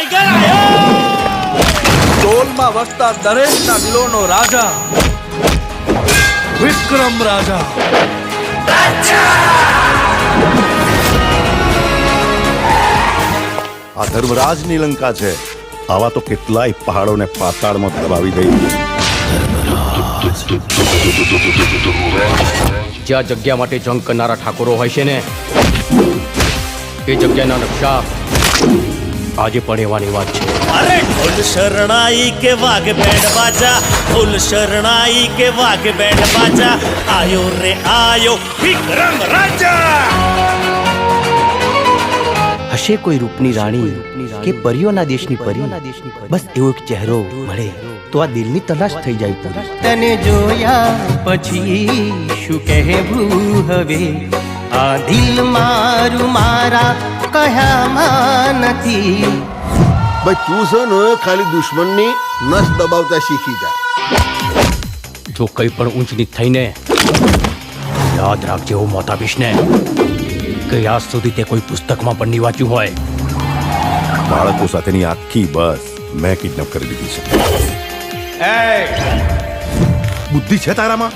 Tiger આયો! ડોલમાં વસતા દરેકના દિલોનો રાજા વિક્રમ રાજા. આ ધર્મરાજની લંકા છે. આવા તો કેટલાય પહાડોને પાતાળમાં દબાવી દઈ. જ્યાં જગ્યા માટે જંગ કરનારા ઠાકોરો હોય છે ને, એ જગ્યાના નકશા આજે પણ એવાની વાત છે. અરે ઢોલ શરણાઈ કે વાઘ બેન્ડ બાજા, ઢોલ શરણાઈ કે વાઘ બેન્ડ બાજા, આયો રે આયો વિક્રમ રાજા. હશે કોઈ રૂપની રાણી કે પરીઓના દેશની પરી, બસ એવો એક ચહેરો મળે તો આ દિલની તલાશ થઈ જાય પૂરી. તને જોયા પછી શું કહેવું હવે, આ દિલ મારું મારા કયામાં નથી. ભાઈ તું છે ને ખાલી દુશ્મનની નસ દબાવતા શીખી જા. જો કંઈ પણ ઊંચ નીચ થઈને યાદ રાખજે, હું મોત આપીશ ને કે આજ સુધી તે કોઈ પુસ્તકમાં પણ નહીં વાંચ્યું હોય. બાળકો સાથેની આખી બસ મેં કિડનેપ કરી દીધી છે. બુદ્ધિ છે તારામાં?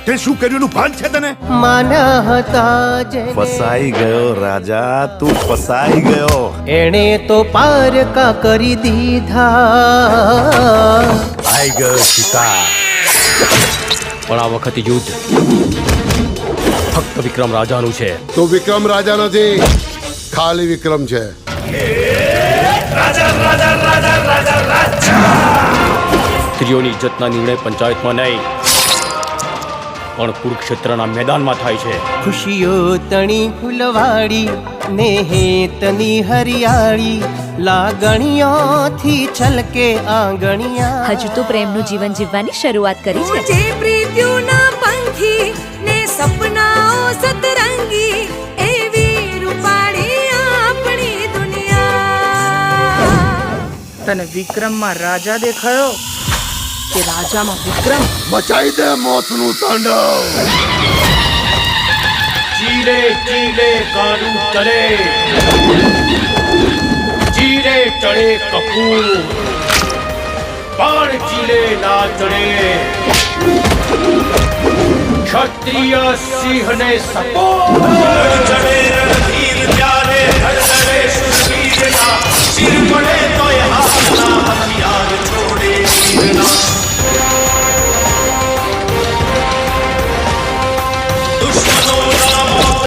તે શું કર્યું એનું ભાન છે તને? માના હતા જે ફસાઈ ગયો રાજા, તું ફસાઈ ગયો. એણે તો પારકા કરી દીધા. આઈ ગયો શિકાર, પણ આ વખતે યુદ્ધ ફક્ત વિક્રમ રાજાનું છે. તો વિક્રમ રાજા નથી, ખાલી વિક્રમ છે. સ્ત્રીઓની ઇજ્જતના નિર્ણય પંચાયતમાં નહીં પણ કુરુક્ષેત્રના મેદાનમાં થાય છે. ખુશીઓ તણી ફૂલવાડી ને હેતની હરિયાળી, લાગણીઓથી છલકે આંગણિયા. હજુ તો પ્રેમનું જીવન જીવવાની શરૂઆત કરી છે. જે પ્રીત્યુના પંખી ને સપનાઓ સતરંગી, એવી રૂપાળી આપણી દુનિયા. તને વિક્રમમાં રાજા દેખાયો કે રાજામાં વિક્રમ? બચાઈ દે મોતનું તાંડવ. ચીલે ચીલે કાનું ચલે, ચીરે ચડે કપૂર, બાણ ચીલે ના ચડે. ક્ષત્રિય સિંહને સપોર્ટ ચડે